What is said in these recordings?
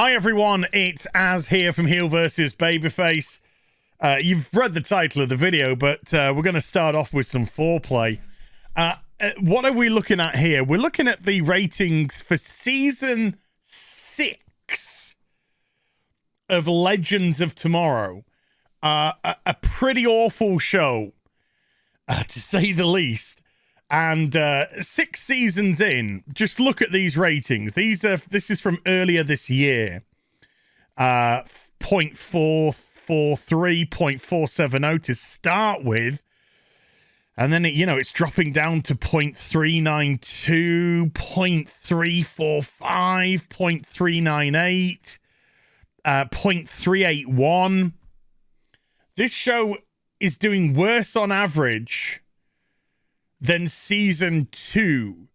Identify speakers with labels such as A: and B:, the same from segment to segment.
A: Hi everyone, it's Az here from HeelvsBabyface. You've read the title of the video, but we're going to start off with some foreplay. What are we looking at here? We're looking at the ratings for Season 6 of Legends of Tomorrow. A pretty awful show, to say the least. And 6 seasons in, just look at these ratings. This is from earlier this year. 0.443, 0.470 to start with. And then, it's dropping down to 0.392, 0.345, 0.398, 0.381. This show is doing worse on average than season 2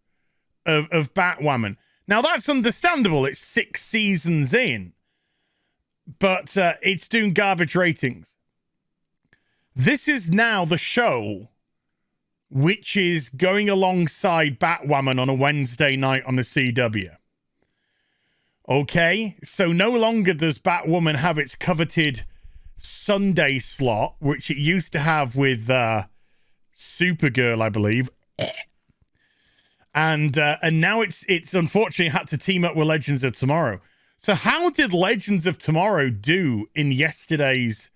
A: of Batwoman. Now, that's understandable. It's 6 seasons in. But it's doing garbage ratings. This is now the show which is going alongside Batwoman on a Wednesday night on the CW. Okay? So no longer does Batwoman have its coveted Sunday slot, which it used to have with Supergirl, I believe, and now it's unfortunately had to team up with Legends of Tomorrow. So how did Legends of Tomorrow do in yesterday's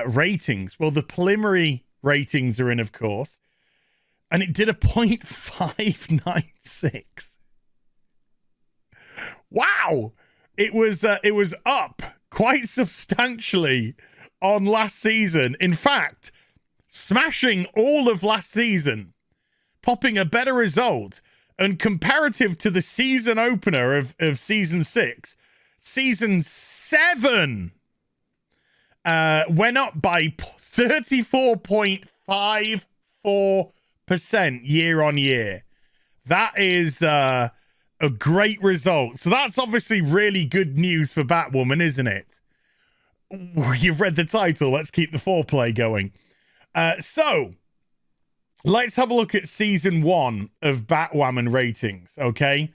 A: ratings? Well, the preliminary ratings are in, of course, and it did a 0.596. Wow, it was up quite substantially on last season. In fact, smashing all of last season, popping a better result, and comparative to the season opener of season 6, season 7 went up by 34.54% year on year. That is a great result. So that's obviously really good news for Batwoman, isn't it? You've read the title. Let's keep the foreplay going. So, let's have a look at season 1 of Batwoman ratings, okay?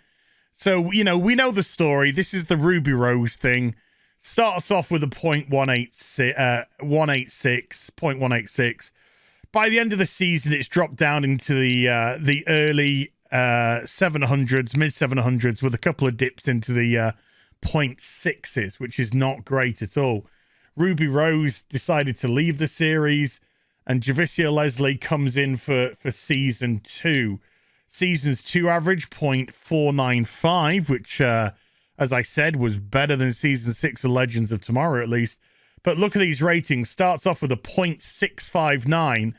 A: So, we know the story. This is the Ruby Rose thing. Starts off with a 0.186. By the end of the season, it's dropped down into the early 700s, mid 700s, with a couple of dips into the 0.6s, which is not great at all. Ruby Rose decided to leave the series, and Javicia Leslie comes in for season 2. Seasons 2 average 0.495, which, as I said, was better than season 6 of Legends of Tomorrow, at least. But look at these ratings. Starts off with a 0.659,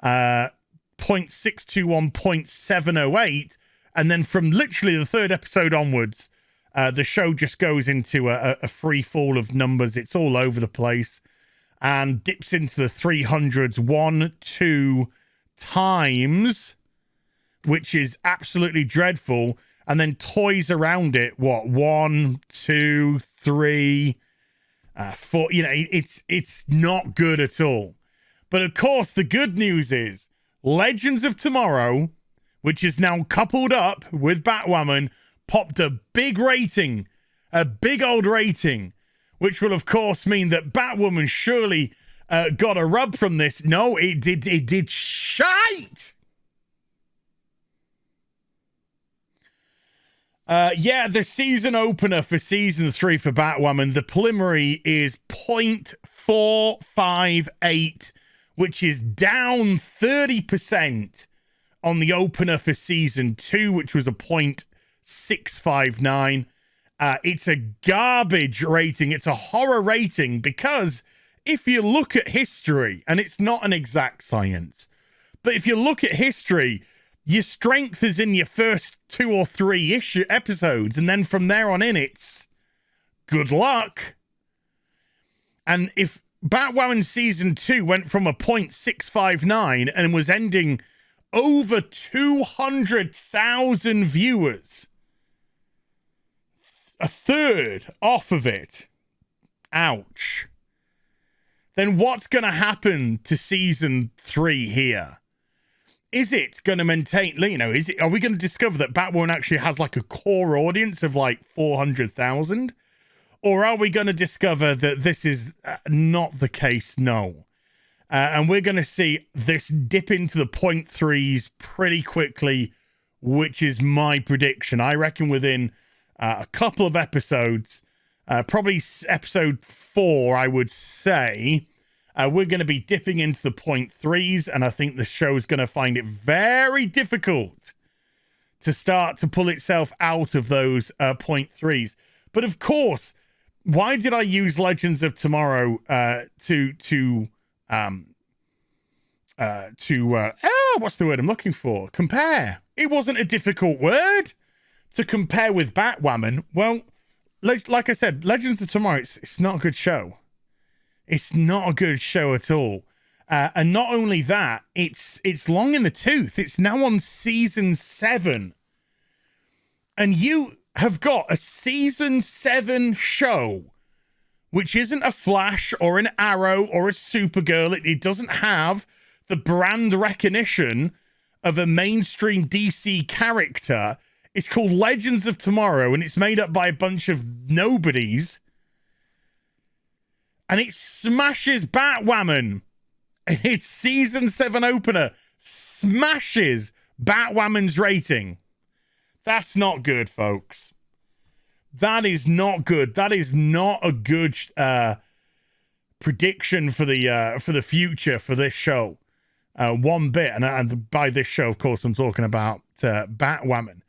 A: 0.621, 0.708, and then from literally the 3rd episode onwards, the show just goes into a free fall of numbers. It's all over the place and dips into the 300s 1-2 times, which is absolutely dreadful, and then toys around it. 1, 2, 3, 4. It's not good at all. But of course, the good news is Legends of Tomorrow, which is now coupled up with Batwoman, popped a big rating, a big old rating, which will, of course, mean that Batwoman surely got a rub from this. No, it did shite. Yeah, the season opener for season 3 for Batwoman, the preliminary is 0.458, which is down 30% on the opener for season 2, which was a 0.659. It's a garbage rating. It's a horror rating because if you look at history, and it's not an exact science, but if you look at history, your strength is in your first 2 or 3 episodes, and then from there on in, it's good luck. And if Batwoman season 2 went from a 0.659 and was ending over 200,000 viewers, a third off of it, ouch, then what's going to happen to season 3 here? Is it going to maintain, are we going to discover that Batwoman actually has like a core audience of like 400,000? Or are we going to discover that this is not the case? No. And we're going to see this dip into the 0.3s pretty quickly, which is my prediction. I reckon within a couple of episodes, probably episode 4, I would say, we're going to be dipping into the 0.3s, and I think the show is going to find it very difficult to start to pull itself out of those 0.3s. But of course, why did I use Legends of Tomorrow what's the word I'm looking for? Compare. It wasn't a difficult word to compare with Batwoman. Well, like I said, Legends of Tomorrow, it's not a good show. It's not a good show at all. And not only that, it's long in the tooth. It's now on season 7. And you have got a season 7 show, which isn't a Flash or an Arrow or a Supergirl. It doesn't have the brand recognition of a mainstream DC character. It's called Legends of Tomorrow, and it's made up by a bunch of nobodies. And it smashes Batwoman. And its season 7 opener smashes Batwoman's rating. That's not good, folks. That is not good. That is not a good prediction for the future for this show. One bit, and by this show, of course, I'm talking about Batwoman.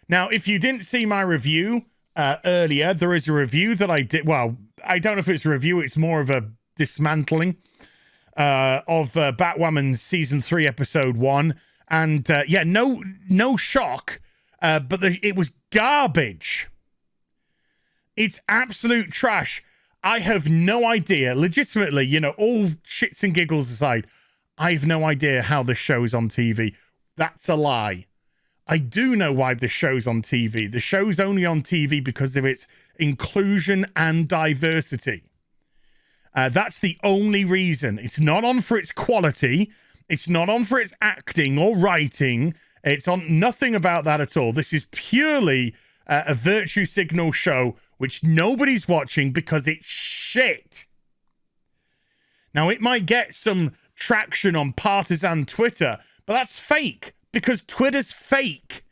A: Now, if you didn't see my review earlier, there is a review that I did. Well, I don't know if it's a review. It's more of a dismantling of Batwoman season 3, episode 1. And yeah, no shock, but it was garbage. It's absolute trash. I have no idea. Legitimately, all shits and giggles aside, I have no idea how this show is on TV. That's a lie. I do know why the show's on TV. The show's only on TV because of its inclusion and diversity. That's the only reason. It's not on for its quality. It's not on for its acting or writing. It's on nothing about that at all. This is purely a virtue signal show which nobody's watching because it's shit. Now, it might get some traction on partisan Twitter, but that's fake because Twitter's fake.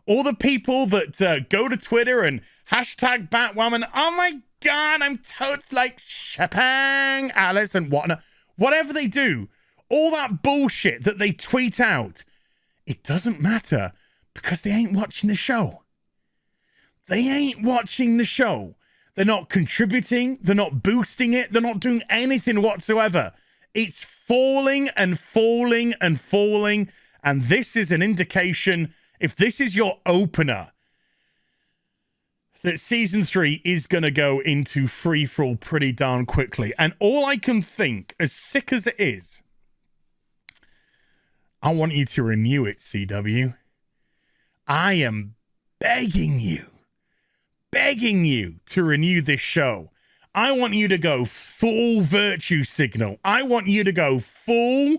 A: All the people that go to Twitter and hashtag Batwoman, oh my God, I'm totes like Shepang Alice and whatnot. Whatever they do, all that bullshit that they tweet out, it doesn't matter because they ain't watching the show. They ain't watching the show. They're not contributing. They're not boosting it. They're not doing anything whatsoever. It's falling and falling and falling. And this is an indication, if this is your opener, that season 3 is going to go into free-for-all pretty darn quickly. And all I can think, as sick as it is, I want you to renew it, CW. I am begging you to renew this show. I want you to go full virtue signal. I want you to go full,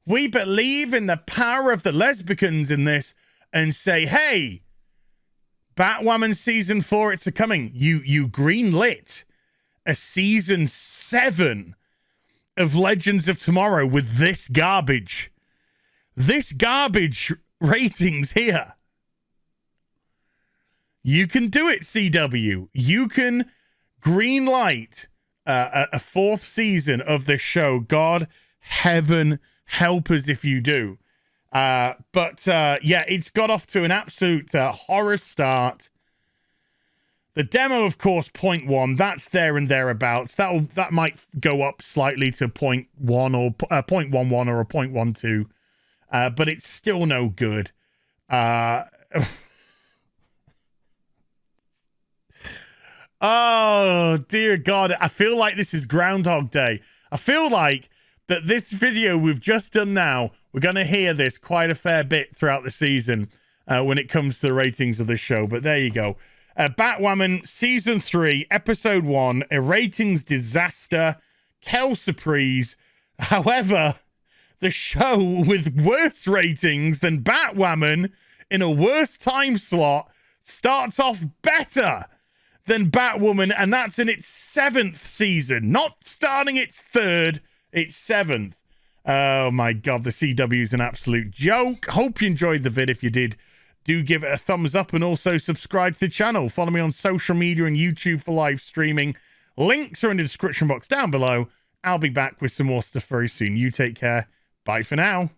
A: we believe in the power of the lesbicans in this, and say, hey, Batwoman season 4, it's a-coming. You greenlit a season 7 of Legends of Tomorrow with this garbage. This garbage ratings here. You can do it, CW. You can greenlight a 4th season of this show. God, heaven help us if you do. But yeah, it's got off to an absolute horror start. The demo, of course, 0.1, that's there and thereabouts. That might go up slightly to 0.1 or 0.11 or a 0.12, but it's still no good. Oh, dear God. I feel like this is Groundhog Day. I feel like that this video we've just done now, we're going to hear this quite a fair bit throughout the season when it comes to the ratings of the show. But there you go. Batwoman Season 3, Episode 1, a ratings disaster, Kel Surprise. However, the show with worse ratings than Batwoman in a worse time slot starts off better than Batwoman, and that's in its 7th season. Not starting its 3rd, its 7th. Oh my God, the CW is an absolute joke. Hope you enjoyed the vid. If you did, do give it a thumbs up and also subscribe to the channel. Follow me on social media and YouTube for live streaming. Links are in the description box down below. I'll be back with some more stuff very soon. You take care. Bye for now.